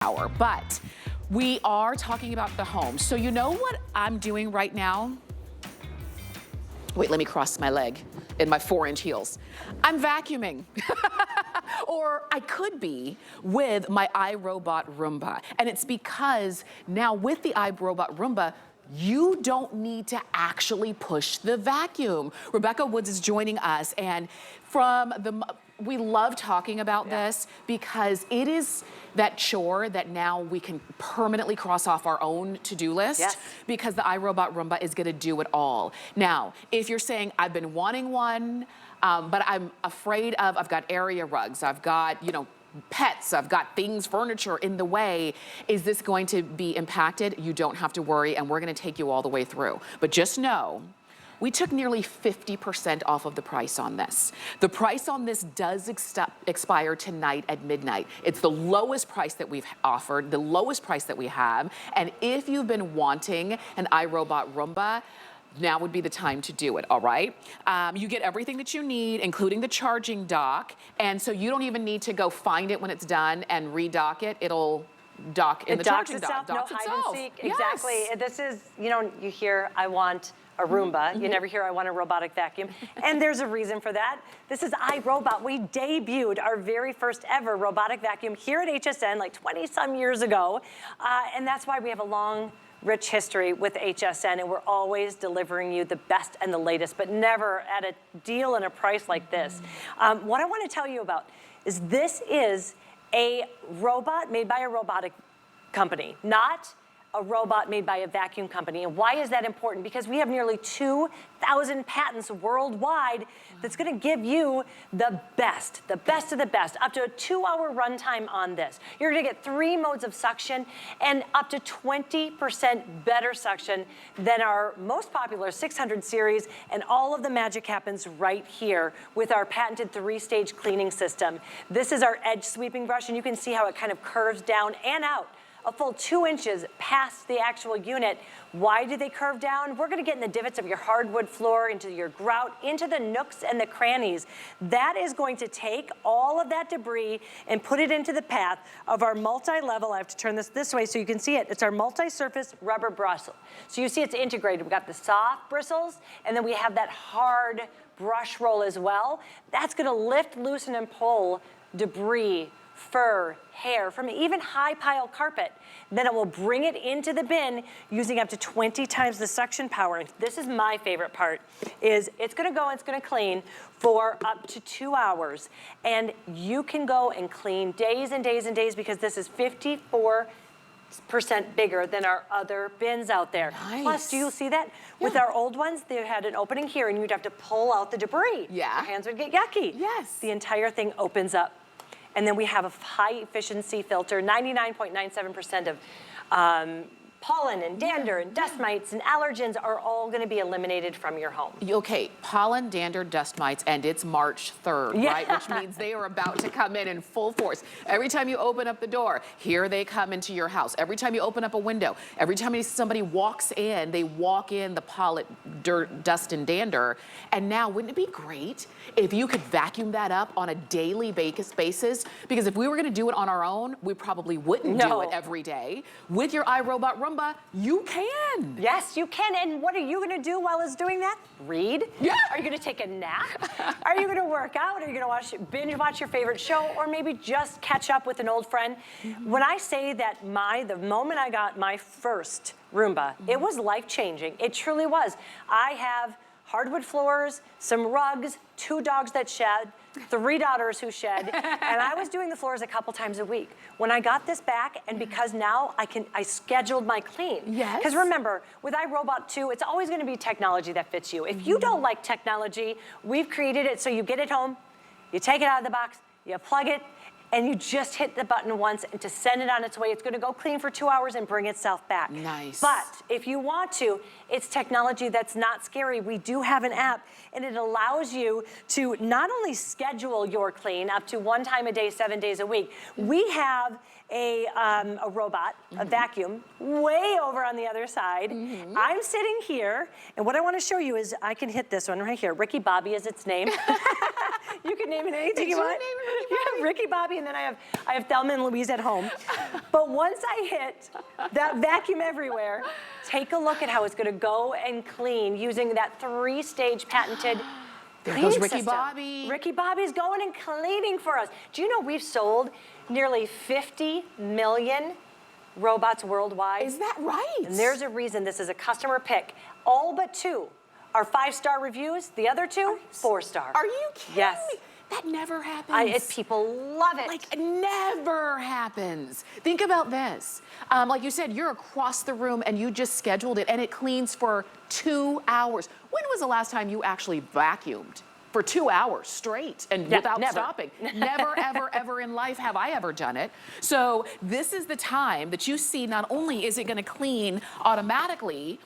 hour, but we are talking about the home. So you know what I'm doing right now? Wait, let me cross my leg in my 4-inch heels. I'm vacuuming. Or I could be with my iRobot Roomba. And it's because now with the iRobot Roomba, you don't need to actually push the vacuum. Rebecca Woods is joining us, and we love talking about this because it is that chore that now we can permanently cross off our own to-do list because the iRobot Roomba is gonna do it all. Now, if you're saying, I've been wanting one, but I'm afraid of, I've got area rugs, I've got, you know, pets, I've got things, furniture in the way, is this going to be impacted? You don't have to worry, and we're gonna take you all the way through. But just know, we took nearly 50% off of the price on this. The price on this does expire tonight at midnight. It's the lowest price that we've offered, the lowest price that we have. And if you've been wanting an iRobot Roomba, now would be the time to do it, all right? You get everything that you need, including the charging dock. And so you don't even need to go find it when it's done and redock it. It'll dock in the charging dock. Docks itself, no hide and seek. Exactly. This is, you know, you hear, I want a Roomba. You never hear I want a robotic vacuum. And there's a reason for that. This is iRobot. We debuted our very first ever robotic vacuum here at HSN like 20 some years ago. And that's why we have a long, rich history with HSN, and we're always delivering you the best and the latest, but never at a deal and a price like this. What I want to tell you about is this is a robot made by a robotic company, not a robot made by a vacuum company. And why is that important? Because we have nearly 2,000 patents worldwide that's gonna give you the best of the best, up to a 2-hour runtime on this. You're gonna get 3 modes of suction and up to 20% better suction than our most popular 600 series, and all of the magic happens right here with our patented 3-stage cleaning system. This is our edge sweeping brush, and you can see how it kind of curves down and out a full 2 inches past the actual unit. Why do they curve down? We're gonna get in the divots of your hardwood floor, into your grout, into the nooks and the crannies. That is going to take all of that debris and put it into the path of our multi-level, I have to turn this way so you can see it. It's our multi-surface rubber bristle. So you see it's integrated. We've got the soft bristles, and then we have that hard brush roll as well. That's gonna lift, loosen, and pull debris, fur, hair, from even high pile carpet. Then it will bring it into the bin using up to 20 times the suction power. And this is my favorite part, is it's gonna go and it's gonna clean for up to 2 hours. And you can go and clean days and days and days, because this is 54% bigger than our other bins out there. Nice. Plus, do you see that? With our old ones, they had an opening here and you'd have to pull out the debris. Yeah. Your hands would get yucky. Yes. The entire thing opens up. And then we have a high efficiency filter, 99.97% of pollen and dander and dust mites and allergens are all gonna be eliminated from your home. Okay, pollen, dander, dust mites, and it's March 3rd, right? Which means they are about to come in full force. Every time you open up the door, here they come into your house. Every time you open up a window, every time somebody walks in, they walk in the pollen, dirt, dust, and dander. And now, wouldn't it be great if you could vacuum that up on a daily basis? Because if we were gonna do it on our own, we probably wouldn't do it every day. With your iRobot Roomba, you can. Yes, you can. And what are you gonna do while it's doing that? Read? Yeah. Are you gonna take a nap? Are you gonna work out? Are you gonna binge watch your favorite show? Or maybe just catch up with an old friend? When I say that the moment I got my first Roomba, it was life-changing. It truly was. I have hardwood floors, some rugs, 2 dogs that shed, 3 daughters who shed, and I was doing the floors a couple times a week. When I got this back, and because now I scheduled my clean. Yes. Because remember, with iRobot 2, it's always gonna be technology that fits you. If you don't like technology, we've created it so you get it home, you take it out of the box, you plug it, and you just hit the button once and to send it on its way. It's gonna go clean for 2 hours and bring itself back. Nice. But if you want to, it's technology that's not scary. We do have an app, and it allows you to not only schedule your clean up to 1 time a day, 7 days a week. We have a robot, a vacuum, way over on the other side. I'm sitting here, and what I want to show you is I can hit this one right here. Ricky Bobby is its name. You can can name it anything Did you you want. name it Ricky Bobby? Yeah, Ricky Bobby, and then I have Thelma and Louise at home. But once I hit that vacuum everywhere, take a look at how it's gonna go and clean using that 3-stage patented There cleaning goes Ricky system. Bobby. Ricky Bobby's going and cleaning for us. Do you know we've sold nearly 50 million robots worldwide? Is that right? And there's a reason this is a customer pick. All but 2 are 5-star reviews. The other 2, 4-star. Are you kidding Yes. me? That never happens. People love it. Like, never happens. Think about this. Like you said, you're across the room and you just scheduled it and it cleans for 2 hours. When was the last time you actually vacuumed? For 2 hours straight and without never. stopping. Never, ever, ever in life have I ever done it. So this is the time that you see not only is it gonna clean automatically,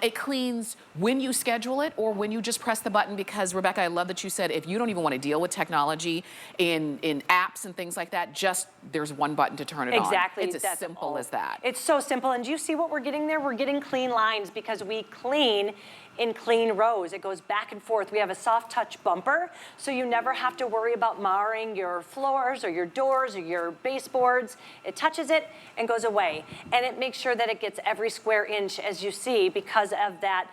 it cleans when you schedule it or when you just press the button, because Rebecca, I love that you said if you don't even want to deal with technology in apps and things like that, just there's one button to turn it on. Exactly. It's as simple as that. It's so simple. And do you see what we're getting there? We're getting clean lines because we clean in clean rows. It goes back and forth. We have a soft touch bumper, so you never have to worry about marring your floors or your doors or your baseboards. It touches it and goes away. And it makes sure that it gets every square inch, as you see, because of that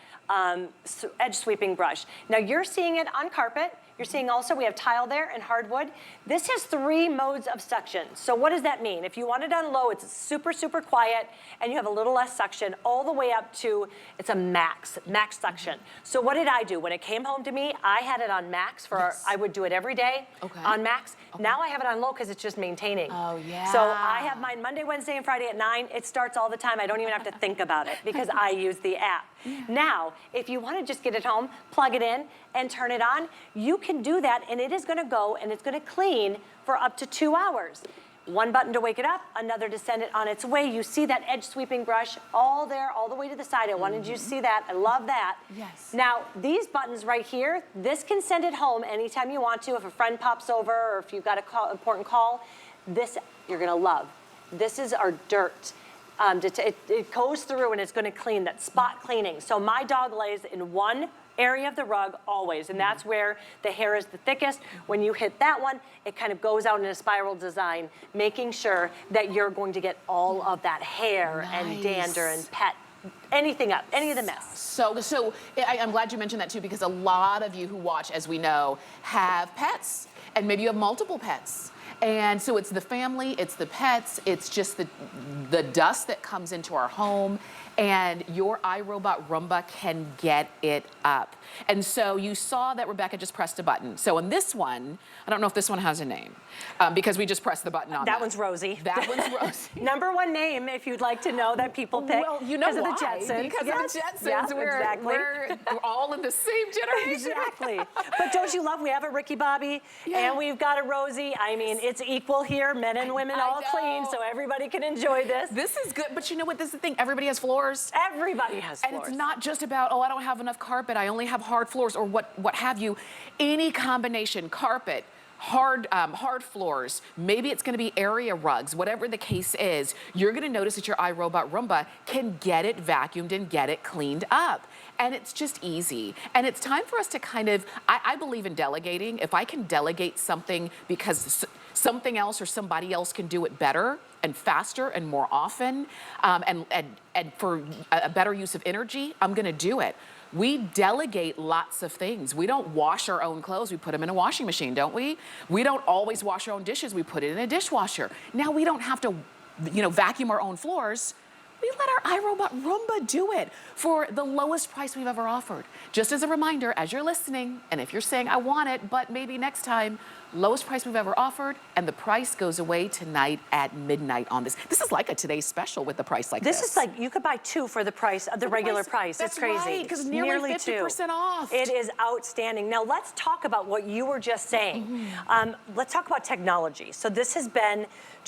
edge sweeping brush. Now you're seeing it on carpet. You're seeing also we have tile there and hardwood. This has 3 modes of suction. So what does that mean? If you want it on low, it's super, super quiet, and you have a little less suction, all the way up to, it's a max suction. So what did I do? When it came home to me, I had it on max I would do it every day on max. Now I have it on low because it's just maintaining. Oh, yeah. So I have mine Monday, Wednesday, and Friday at 9. It starts all the time. I don't even have to think about it because I use the app. Now, if you want to just get it home, plug it in, and turn it on, you can do that, and it is going to go and it's going to clean for up to 2 hours. One button to wake it up, another to send it on its way. You see that edge sweeping brush all there, all the way to the side. I wanted you to see that. I love that. Yes. Now, these buttons right here, this can send it home anytime you want to. If a friend pops over or if you've got an important call, this you're going to love. This is our dirt. It goes through and it's going to clean, that spot cleaning. So my dog lays in one area of the rug always, and that's where the hair is the thickest. When you hit that one, it kind of goes out in a spiral design, making sure that you're going to get all of that hair and dander and pet, anything up, any of the mess. So I'm glad you mentioned that too, because a lot of you who watch, as we know, have pets, and maybe you have multiple pets. And so it's the family, it's the pets, it's just the dust that comes into our home, and your iRobot Roomba can get it up. And so you saw that Rebecca just pressed a button. So in this one, I don't know if this one has a name, because we just pressed the button on that. That one's Rosie. That one's Rosie. #1 name, if you'd like to know, that people pick. Well, you know why? Because of the Jetsons. Because of the Jetsons. Yes, we're all in the same generation. Exactly. But don't you love, we have a Ricky Bobby, and we've got a Rosie. I mean, it's equal here, men and women all clean, so everybody can enjoy this. This is good, but you know what, this is the thing, everybody has floors. Everybody has floors. And it's not just about, oh, I don't have enough carpet, I only have hard floors, or what have you. Any combination, carpet, hard floors, maybe it's gonna be area rugs, whatever the case is, you're gonna notice that your iRobot Roomba can get it vacuumed and get it cleaned up. And it's just easy. And it's time for us to kind of, I believe in delegating. If I can delegate something because something else or somebody else can do it better and faster and more often, and for a better use of energy, I'm gonna do it. We delegate lots of things. We don't wash our own clothes, we put them in a washing machine, don't we? We don't always wash our own dishes, we put it in a dishwasher. Now we don't have to, vacuum our own floors. We let our iRobot Roomba do it for the lowest price we've ever offered. Just as a reminder, as you're listening, and if you're saying, I want it, but maybe next time, lowest price we've ever offered, and the price goes away tonight at midnight on this. This is like a today's special with the price like this. This is like, you could buy 2 for the price of the regular price. That's It's crazy. right, because nearly 50% off. It is outstanding. Now let's talk about what you were just saying. Let's talk about technology. So this has been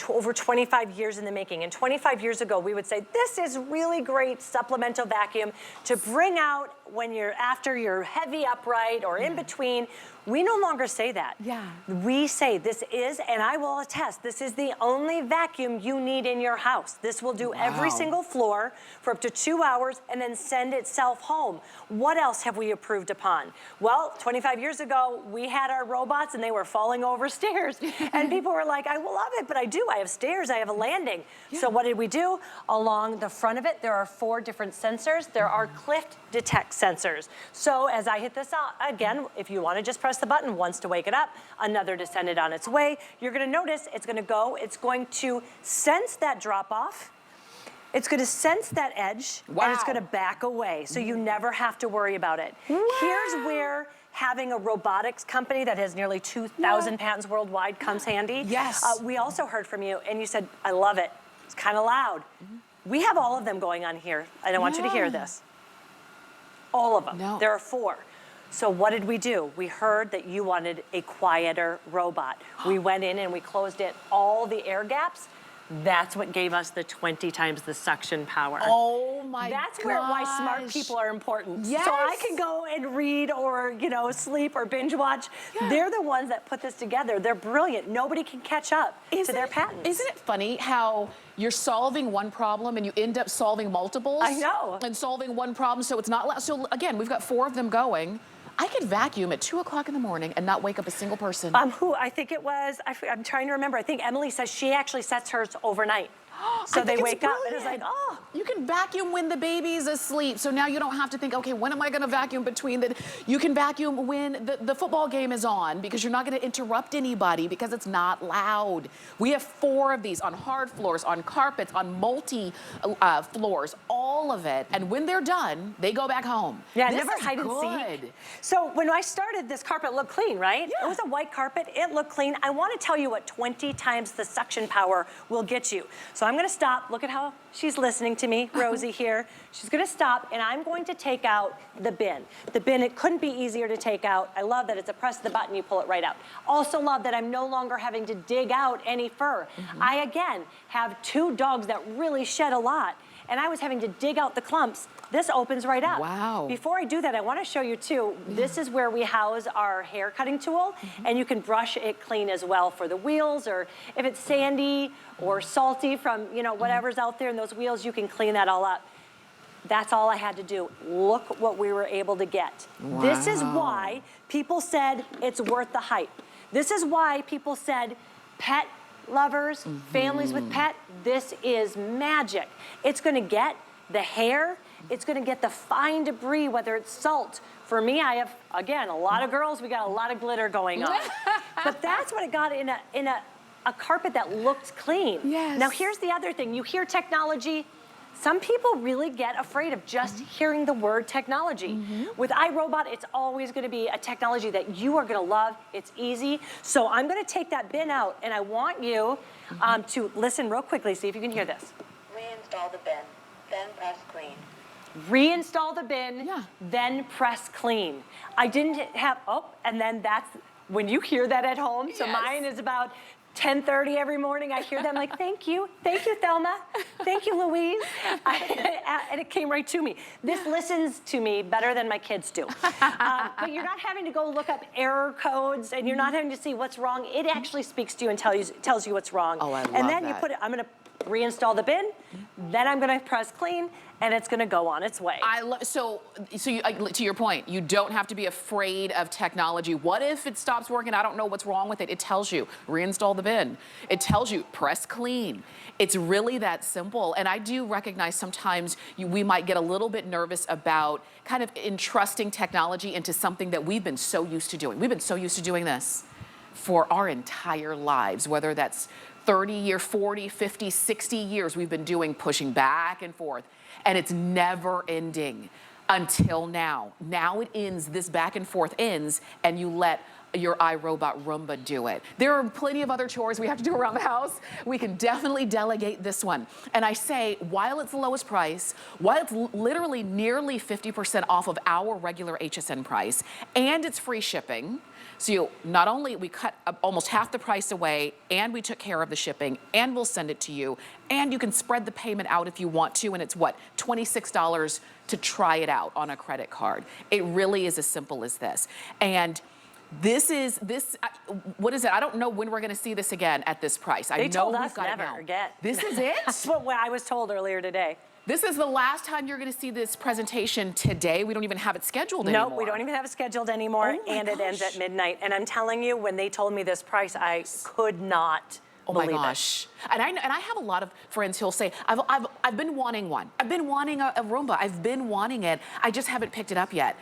over 25 years in the making. And 25 years ago, we would say, this is really great supplemental vacuum to bring out when you're after your heavy upright or in between. We no longer say that. Yeah. We say this is, and I will attest, this is the only vacuum you need in your house. This will do every single floor for up to 2 hours and then send itself home. What else have we improved upon? Well, 25 years ago, we had our robots and they were falling over stairs. And people were like, I love it, but I do. I have stairs, I have a landing. So what did we do? Along the front of it, there are 4 different sensors. There are cliff detect sensors. So as I hit this out, again, if you want to just press the button once to wake it up, another to send it on its way, you're going to notice it's going to go, it's going to sense that drop off. It's going to sense that edge, and it's going to back away, so you never have to worry about it. Here's where having a robotics company that has nearly 2,000 patents worldwide comes handy. Yes. We also heard from you, and you said, I love it. It's kind of loud. We have all of them going on here, and I want you to hear this. All of them. There are 4. So what did we do? We heard that you wanted a quieter robot. We went in and we closed it, all the air gaps. That's what gave us the 20 times the suction power. Oh my gosh. That's why smart people are important. Yes. So I can go and read or, you know, sleep or binge watch. Yeah. They're the ones that put this together. They're brilliant. Nobody can catch up to their patents. Isn't it funny how you're solving one problem and you end up solving multiples? I know. And solving one problem so it's not loud. So again, we've got 4 of them going. I could vacuum at 2 o'clock in the morning and not wake up a single person. Who I think it was, I'm trying to remember. I think Emily says she actually sets hers overnight. So they wake up and it's like, oh. You can vacuum when the baby's asleep. So now you don't have to think, okay, when am I gonna vacuum between the, you can vacuum when the football game is on because you're not gonna interrupt anybody because it's not loud. We have 4 of these on hard floors, on carpets, on multi floors, all of it. And when they're done, they go back home. Yeah, this never is hide good. and seek. So when I started, this carpet looked clean, right? Yeah. It was a white carpet, it looked clean. I wanna tell you what 20 times the suction power will get you. So I'm gonna stop, look at how she's listening to me, Rosie here. She's gonna stop and I'm going to take out the bin. The bin, it couldn't be easier to take out. I love that it's a press the button, you pull it right out. Also love that I'm no longer having to dig out any fur. I, again, have 2 dogs that really shed a lot and I was having to dig out the clumps. This opens right up. Wow. Before I do that, I want to show you too, this is where we house our hair cutting tool, and you can brush it clean as well for the wheels, or if it's sandy or salty from, you know, whatever's out there in those wheels, you can clean that all up. That's all I had to do. Look what we were able to get. Wow. This is why people said it's worth the hype. This is why people said pet lovers, families with pet, this is magic. It's gonna get the hair, it's gonna get the fine debris, whether it's salt. For me, I have, again, a lot of girls, we got a lot of glitter going on. But that's what it got in a carpet that looked clean. Yes. Now here's the other thing, you hear technology, some people really get afraid of just hearing the word technology. With iRobot, it's always gonna be a technology that you are gonna love. It's easy. So I'm gonna take that bin out and I want you to listen real quickly, see if you can hear this. Reinstall the bin, then press clean. Reinstall the bin, then press clean. I didn't have, and then that's, when you hear that at home, so mine is about 10:30 every morning, I hear them like, thank you, Thelma, thank you, Louise. And it came right to me. This listens to me better than my kids do. But you're not having to go look up error codes and you're not having to see what's wrong. It actually speaks to you and tells you what's wrong. Oh, I love and then that. you put it, I'm gonna reinstall the bin, then I'm gonna press clean, and it's gonna go on its way. So you, to your point, you don't have to be afraid of technology. What if it stops working? I don't know what's wrong with it. It tells you, reinstall the bin. It tells you, press clean. It's really that simple. And I do recognize sometimes we might get a little bit nervous about kind of entrusting technology into something that we've been so used to doing. We've been so used to doing this for our entire lives, whether that's 30 years, 40, 50, 60 years we've been doing pushing back and forth. And it's never ending until now. Now it ends, this back and forth ends, and you let your iRobot Roomba do it. There are plenty of other chores we have to do around the house. We can definitely delegate this one. And I say, while it's the lowest price, while it's literally nearly 50% off of our regular HSN price, and it's free shipping, So not only we cut almost half the price away, and we took care of the shipping, and we'll send it to you, and you can spread the payment out if you want to, and it's what, $26 to try it out on a credit card. It really is as simple as this. And this, what is it? I don't know when we're gonna see this again at this price. I They know told we've us got it never now. again. This is it? That's what I was told earlier today. This is the last time you're gonna see this presentation today. We don't even have it scheduled anymore. Nope, we don't even have it scheduled anymore, Oh my and it ends gosh. at midnight. And I'm telling you, when they told me this price, I could not believe Oh my gosh. And I have a lot of friends who'll say, I've been wanting one. I've been wanting a Roomba. I've been wanting it. I just haven't picked it up yet.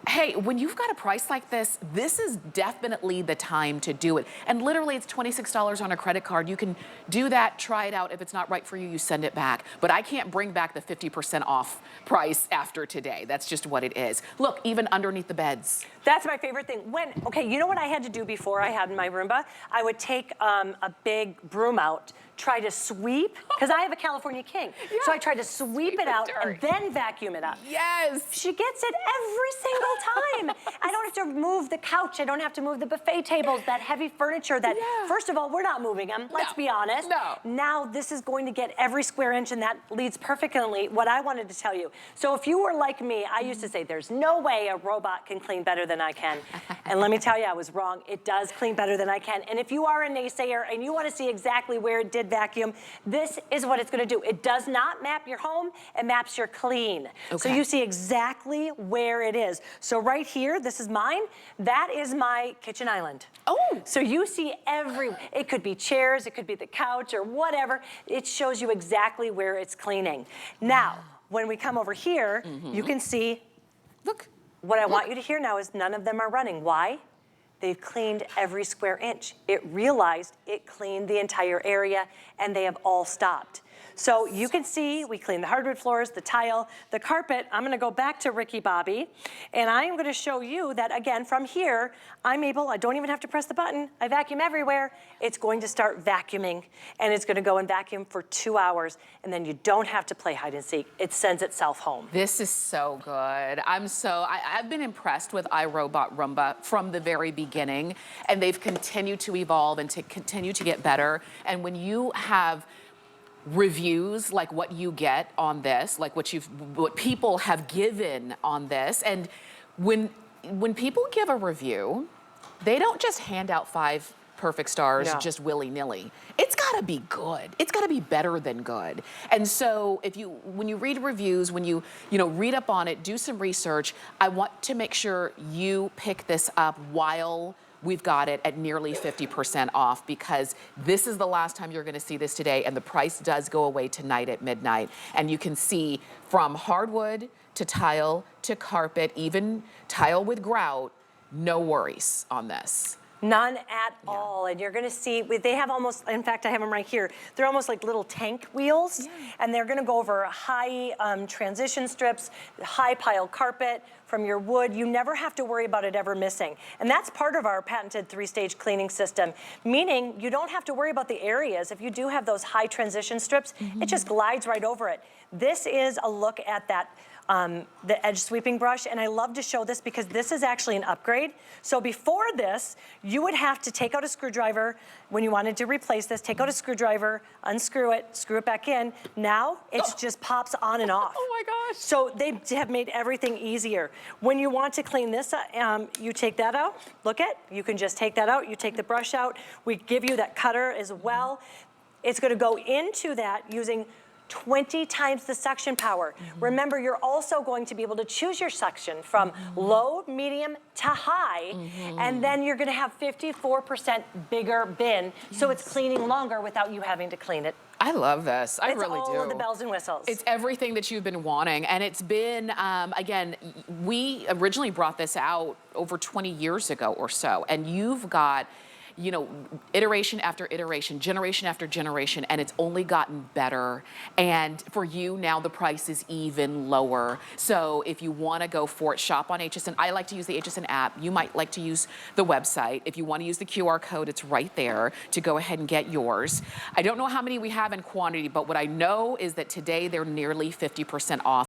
Hey, when you've got a price like this is definitely the time to do it. And literally it's $26 on a credit card. You can do that, try it out. If it's not right for you, you send it back. But I can't bring back the 50% off price after today. That's just what it is. Look, even underneath the beds. That's my favorite thing. Okay, you know what I had to do before I had my Roomba? I would take a big broom out, try to sweep, because I have a California King. Yeah. So I tried to sweep it out and then vacuum it up. Yes. She gets it every single time. I don't have to move the couch. I don't have to move the buffet tables, that heavy furniture that, first of all, we're not moving them. Let's be honest. No. Now this is going to get every square inch, and that leads perfectly what I wanted to tell you. So if you were like me, I used to say, there's no way a robot can clean better than I can. And let me tell you, I was wrong. It does clean better than I can. And if you are a naysayer and you want to see exactly where it did vacuum, this is what it's going to do. It does not map your home, it maps your clean. Okay. So you see exactly where it is. So right here, this is mine. That is my kitchen island. Oh. So you see it could be chairs, it could be the couch or whatever. It shows you exactly where it's cleaning. Now, when we come over here, you can see, Look. what I want you to hear now is none of them are running. Why? They've cleaned every square inch. It realized it cleaned the entire area, and they have all stopped. So you can see we cleaned the hardwood floors, the tile, the carpet. I'm gonna go back to Ricky Bobby, and I'm gonna show you that, again, from here, I don't even have to press the button. I vacuum everywhere. It's going to start vacuuming, and it's gonna go and vacuum for 2 hours, and then you don't have to play hide and seek. It sends itself home. This is so good. I've been impressed with iRobot Roomba from the very beginning, and they've continued to evolve and to continue to get better. And when you have reviews like what you get on this, like what people have given on this, and when people give a review, they don't just hand out 5 perfect stars just willy-nilly. It's gotta be good. It's gotta be better than good. And so when you read reviews, when you read up on it, do some research, I want to make sure you pick this up while we've got it at nearly 50% off, because this is the last time you're gonna see this today, and the price does go away tonight at midnight. And you can see from hardwood to tile to carpet, even tile with grout, no worries on this. None at all. And you're gonna see, they have almost, in fact, I have them right here. They're almost like little tank wheels. And they're gonna go over high transition strips, high pile carpet from your wood. You never have to worry about it ever missing. And that's part of our patented 3-stage cleaning system, meaning you don't have to worry about the areas. If you do have those high transition strips, it just glides right over it. This is a look at that the edge sweeping brush, and I love to show this because this is actually an upgrade. So before this, you would have to take out a screwdriver when you wanted to replace this, take out a screwdriver, unscrew it, screw it back in. Now it just pops on and off. Oh my gosh. So they have made everything easier. When you want to clean this, you take that out, you can just take that out, you take the brush out. We give you that cutter as well. It's gonna go into that using 20 times the suction power. Remember, you're also going to be able to choose your suction from low, medium to high, and then you're gonna have 54% bigger bin, so it's cleaning longer without you having to clean it. I love this. I really do. It's all of the bells and whistles. It's everything that you've been wanting. And it's been, again, we originally brought this out over 20 years ago or so, and you've got iteration after iteration, generation after generation, and it's only gotten better. And for you now, the price is even lower. So if you want to go for it, shop on HSN. I like to use the HSN app. You might like to use the website. If you want to use the QR code, it's right there to go ahead and get yours. I don't know how many we have in quantity, but what I know is that today they're nearly 50% off.